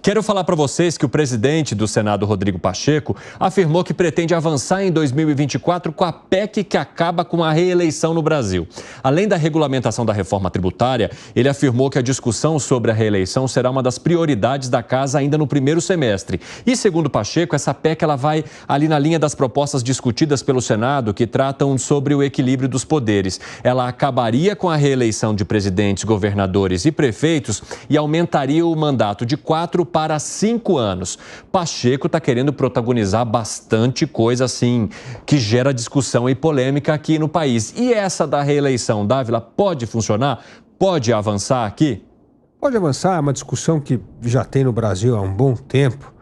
Quero falar para vocês que o presidente do Senado, Rodrigo Pacheco, afirmou que pretende avançar em 2024 com a PEC que acaba com a reeleição no Brasil. Além da regulamentação da reforma tributária, ele afirmou que a discussão sobre a reeleição será uma das prioridades da casa ainda no primeiro semestre. E, segundo Pacheco, essa PEC ela vai ali na linha das propostas discutidas pelo Senado que tratam sobre o equilíbrio dos poderes. Ela acabaria com a reeleição de presidentes, governadores e prefeitos e aumentaria o mandato de 4 para 5 anos. Pacheco está querendo protagonizar bastante coisa assim, que gera discussão e polêmica aqui no país. E essa da reeleição, Dávila, pode funcionar? Pode avançar aqui? Pode avançar, é uma discussão que já tem no Brasil há um bom tempo.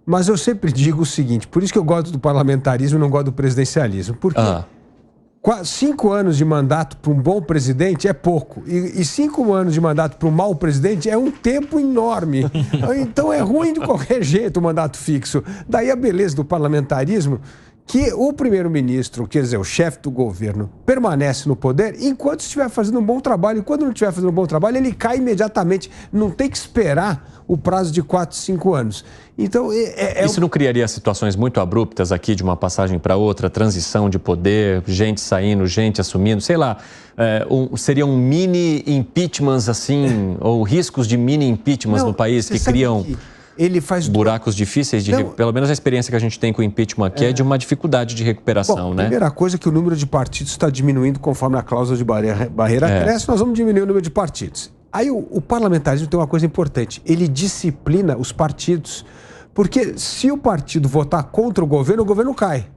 Mas eu sempre digo o seguinte, por isso que eu gosto do parlamentarismo e não gosto do presidencialismo. Porque 5 anos de mandato para um bom presidente é pouco. E 5 anos de mandato para um mau presidente é um tempo enorme. Então é ruim de qualquer jeito o mandato fixo. Daí a beleza do parlamentarismo, que o primeiro-ministro, quer dizer, o chefe do governo, permanece no poder enquanto estiver fazendo um bom trabalho. E quando não estiver fazendo um bom trabalho, ele cai imediatamente. Não tem que esperar o prazo de 4, 5 anos. Então, isso não criaria situações muito abruptas aqui de uma passagem para outra, transição de poder, gente saindo, gente assumindo, sei lá, seriam mini impeachments assim, ou riscos de mini impeachments no país que criam ele faz buracos difíceis de pelo menos a experiência que a gente tem com o impeachment aqui é de uma dificuldade de recuperação, né? Primeira coisa é que o número de partidos está diminuindo conforme a cláusula de barreira cresce, nós vamos diminuir o número de partidos. Aí o parlamentarismo tem uma coisa importante, ele disciplina os partidos, porque se o partido votar contra o governo cai.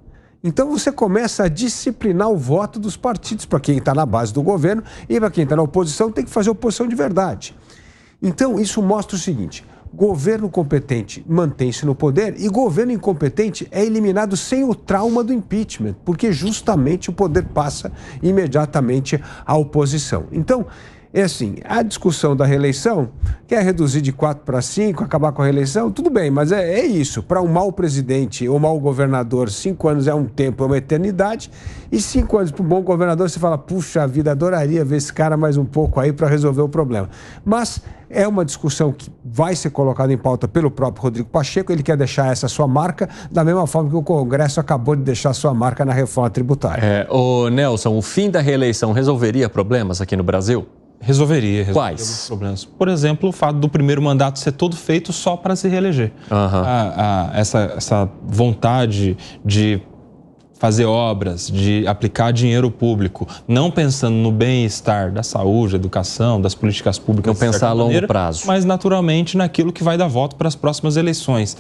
Então você começa a disciplinar o voto dos partidos para quem está na base do governo e para quem está na oposição tem que fazer oposição de verdade. Então isso mostra o seguinte, governo competente mantém-se no poder e governo incompetente é eliminado sem o trauma do impeachment, porque justamente o poder passa imediatamente à oposição. Então, é assim, a discussão da reeleição, quer reduzir de 4 para 5, acabar com a reeleição, tudo bem, mas é isso. Para um mau presidente ou mau governador, 5 anos é um tempo, é uma eternidade, e 5 anos para um bom governador, você fala, puxa vida, adoraria ver esse cara mais um pouco aí para resolver o problema. Mas é uma discussão que vai ser colocada em pauta pelo próprio Rodrigo Pacheco, ele quer deixar essa sua marca, da mesma forma que o Congresso acabou de deixar sua marca na reforma tributária. Nelson, o fim da reeleição resolveria problemas aqui no Brasil? Resolveria Quais? Problemas. Por exemplo, o fato do primeiro mandato ser todo feito só para se reeleger. Essa vontade de fazer obras, de aplicar dinheiro público, não pensando no bem-estar da saúde, da educação, das políticas públicas. Não pensar a longo prazo. Mas, naturalmente, naquilo que vai dar voto para as próximas eleições.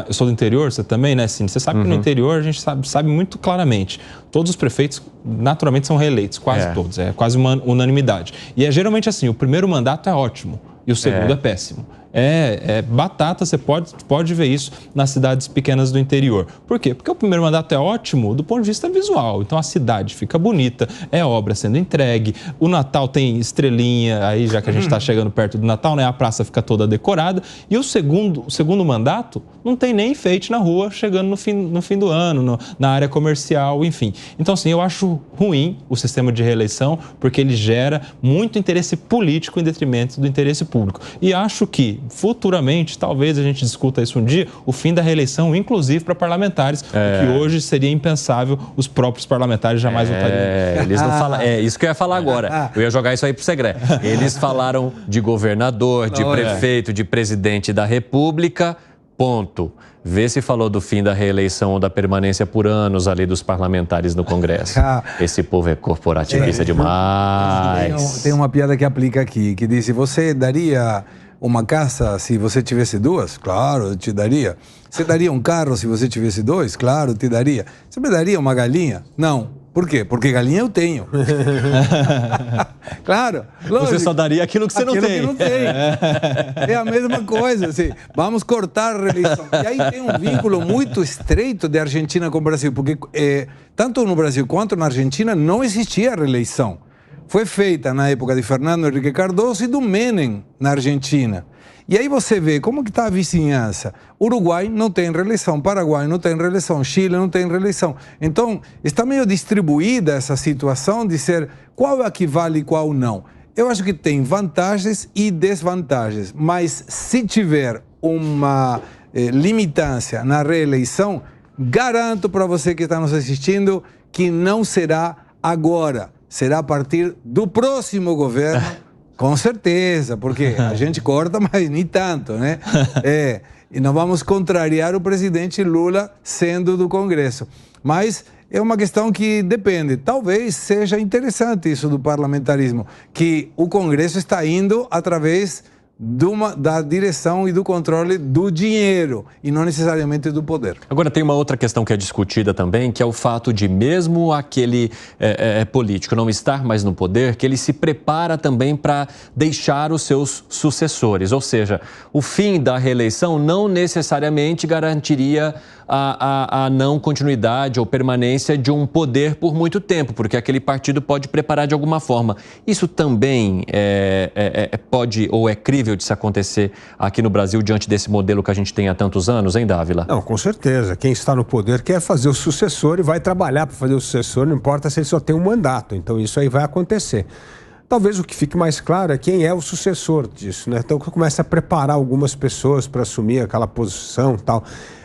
Eu sou do interior, você também, né, Cine? Você sabe que no interior a gente sabe muito claramente. Todos os prefeitos, naturalmente, são reeleitos, quase todos. É quase uma unanimidade. E é geralmente assim, o primeiro mandato é ótimo e o segundo é péssimo. É batata, você pode ver isso nas cidades pequenas do interior. Por quê? Porque o primeiro mandato é ótimo do ponto de vista visual. Então a cidade fica bonita, é obra sendo entregue, o Natal tem estrelinha, aí já que a gente está chegando perto do Natal, né? A praça fica toda decorada. E o segundo mandato não tem nem enfeite na rua, chegando no fim do ano, na área comercial, enfim. Então, assim, eu acho ruim o sistema de reeleição, porque ele gera muito interesse político em detrimento do interesse público. E acho que futuramente, talvez a gente discuta isso um dia, o fim da reeleição, inclusive para parlamentares, o que hoje seria impensável, os próprios parlamentares jamais votariam. Eles não falam, isso que eu ia falar agora. Eu ia jogar isso aí pro segredo. Eles falaram de governador, de prefeito, de presidente da República, ponto. Vê se falou do fim da reeleição ou da permanência por anos ali dos parlamentares no Congresso. Esse povo é corporativista demais. Tem uma piada que aplica aqui, que diz, você daria uma casa se você tivesse 2? Claro, eu te daria. Você daria um carro se você tivesse 2? Claro, eu te daria. Você me daria uma galinha? Não. Por quê? Porque galinha eu tenho. Claro. Lógico. Você só daria aquilo que você não tem. Que não tem. É a mesma coisa. Assim, vamos cortar a reeleição. E aí tem um vínculo muito estreito de Argentina com o Brasil, porque tanto no Brasil quanto na Argentina não existia reeleição. Foi feita na época de Fernando Henrique Cardoso e do Menem na Argentina. E aí você vê como que está a vizinhança. Uruguai não tem reeleição, Paraguai não tem reeleição, Chile não tem reeleição. Então, está meio distribuída essa situação de ser qual é a que vale e qual não. Eu acho que tem vantagens e desvantagens, mas se tiver uma limitância na reeleição, garanto para você que está nos assistindo que não será agora, será a partir do próximo governo, com certeza, porque a gente corta, mas nem tanto, né? E não vamos contrariar o presidente Lula sendo do Congresso. Mas é uma questão que depende. Talvez seja interessante isso do parlamentarismo, que o Congresso está indo através da direção e do controle do dinheiro e não necessariamente do poder. Agora tem uma outra questão que é discutida também, que é o fato de mesmo aquele político não estar mais no poder, que ele se prepara também para deixar os seus sucessores, ou seja, o fim da reeleição não necessariamente garantiria a não continuidade ou permanência de um poder por muito tempo, porque aquele partido pode preparar de alguma forma. Isso também pode ou é crível de se acontecer aqui no Brasil diante desse modelo que a gente tem há tantos anos, hein, Dávila? Não, com certeza. Quem está no poder quer fazer o sucessor e vai trabalhar para fazer o sucessor, não importa se ele só tem um mandato. Então isso aí vai acontecer. Talvez o que fique mais claro é quem é o sucessor disso, né? Então começa a preparar algumas pessoas para assumir aquela posição e tal.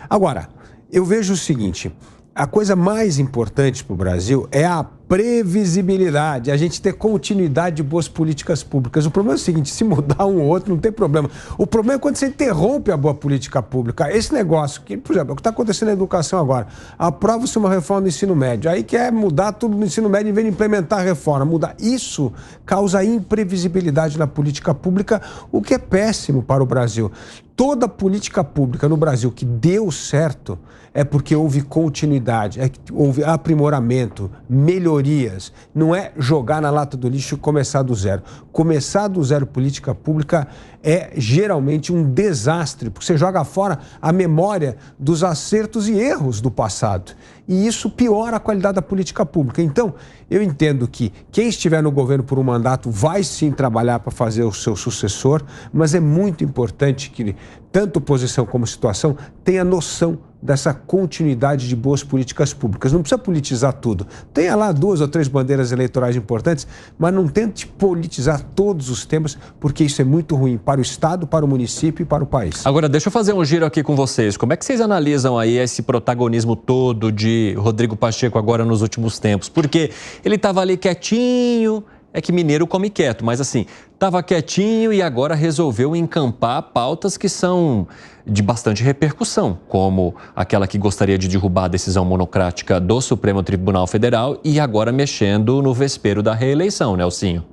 Agora, eu vejo o seguinte, a coisa mais importante para o Brasil é a previsibilidade, a gente ter continuidade de boas políticas públicas. O problema é o seguinte, se mudar um ou outro não tem problema. O problema é quando você interrompe a boa política pública. Esse negócio, que, por exemplo, o que está acontecendo na educação agora, aprova-se uma reforma do ensino médio, aí quer mudar tudo no ensino médio em vez de implementar a reforma. Mudar isso causa imprevisibilidade na política pública, o que é péssimo para o Brasil. Toda política pública no Brasil que deu certo é porque houve continuidade, houve aprimoramento, melhorias. Não é jogar na lata do lixo e começar do zero. Começar do zero política pública é geralmente um desastre, porque você joga fora a memória dos acertos e erros do passado. E isso piora a qualidade da política pública. Então, eu entendo que quem estiver no governo por um mandato vai sim trabalhar para fazer o seu sucessor, mas é muito importante que tanto oposição como situação tenha noção dessa continuidade de boas políticas públicas. Não precisa politizar tudo. Tenha lá 2 ou 3 bandeiras eleitorais importantes, mas não tente politizar todos os temas, porque isso é muito ruim para o Estado, para o município e para o país. Agora, deixa eu fazer um giro aqui com vocês. Como é que vocês analisam aí esse protagonismo todo de Rodrigo Pacheco agora nos últimos tempos? Porque ele estava ali quietinho, é que mineiro come quieto, mas assim, estava quietinho e agora resolveu encampar pautas que são de bastante repercussão, como aquela que gostaria de derrubar a decisão monocrática do Supremo Tribunal Federal e agora mexendo no vespeiro da reeleição, Nelsinho.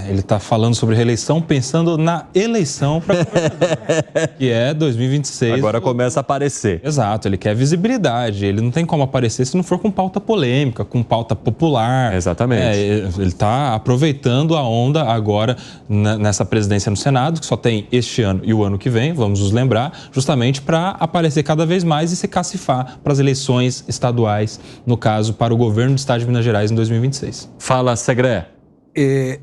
Ele está falando sobre reeleição pensando na eleição para que é 2026. Agora começa a aparecer. Exato, ele quer visibilidade, ele não tem como aparecer se não for com pauta polêmica, com pauta popular. Exatamente. Ele está aproveitando a onda agora nessa presidência no Senado, que só tem este ano e o ano que vem, vamos nos lembrar, justamente para aparecer cada vez mais e se cacifar para as eleições estaduais, no caso, para o governo do Estado de Minas Gerais em 2026. Fala, Segré.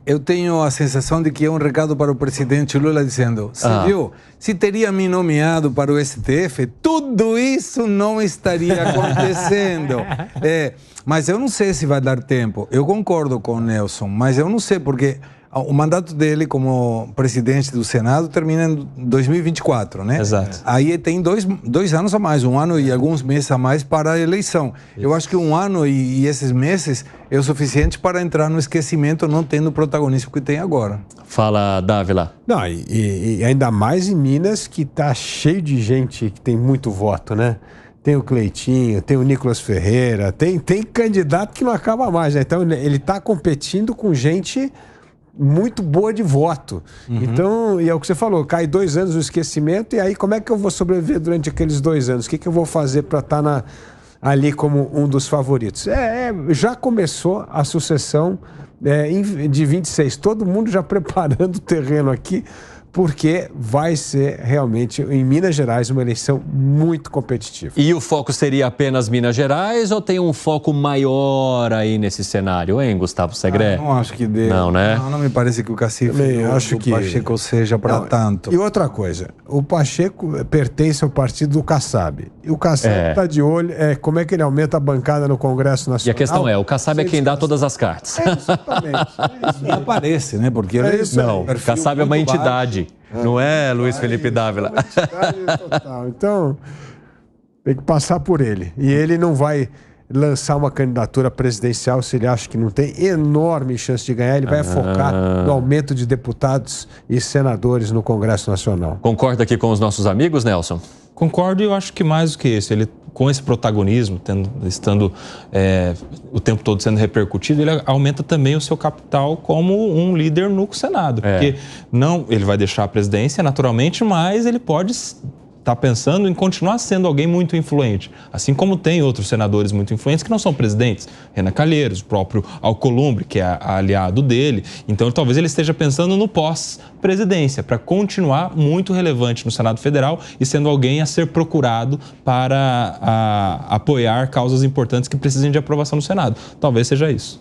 Eu tenho a sensação de que é um recado para o presidente Lula dizendo, você viu, se teria me nomeado para o STF, tudo isso não estaria acontecendo. Mas eu não sei se vai dar tempo. Eu concordo com o Nelson, mas eu não sei porque o mandato dele como presidente do Senado termina em 2024, né? Exato. Aí tem dois anos a mais, 1 ano e alguns meses a mais para a eleição. Eu acho que 1 ano e esses meses é o suficiente para entrar no esquecimento, não tendo o protagonismo que tem agora. Fala, Dávila. Não, e ainda mais em Minas, que está cheio de gente que tem muito voto, né? Tem o Cleitinho, tem o Nicolas Ferreira, tem candidato que não acaba mais, né? Então ele está competindo com gente muito boa de voto. Então, e é o que você falou, cai 2 anos no esquecimento, e aí como é que eu vou sobreviver durante aqueles 2 anos? O que eu vou fazer para estar ali como um dos favoritos? Já começou a sucessão de 26, todo mundo já preparando o terreno aqui, porque vai ser realmente, em Minas Gerais, uma eleição muito competitiva. E o foco seria apenas Minas Gerais ou tem um foco maior aí nesse cenário, hein, Gustavo Segré? Não acho que dê. Não, né? Não me parece que o cacife do Pacheco seja para tanto. E outra coisa, o Pacheco pertence ao partido do Kassab. E o Kassab está de olho, como é que ele aumenta a bancada no Congresso Nacional. E a questão o Kassab é quem dá todas as cartas. Exatamente. Não aparece, né? Porque ele Não, o Kassab é uma entidade. Não é, Luiz Felipe Dávila? Total. Então, tem que passar por ele. E ele não vai lançar uma candidatura presidencial se ele acha que não tem enorme chance de ganhar. Ele vai focar no aumento de deputados e senadores no Congresso Nacional. Concorda aqui com os nossos amigos, Nelson? Concordo, e eu acho que mais do que isso, ele com esse protagonismo, estando o tempo todo sendo repercutido, ele aumenta também o seu capital como um líder no Senado. Porque não, ele vai deixar a presidência naturalmente, mas ele pode está pensando em continuar sendo alguém muito influente, assim como tem outros senadores muito influentes que não são presidentes, Renan Calheiros, o próprio Alcolumbre, que é aliado dele. Então, talvez ele esteja pensando no pós-presidência, para continuar muito relevante no Senado Federal e sendo alguém a ser procurado para apoiar causas importantes que precisem de aprovação no Senado. Talvez seja isso.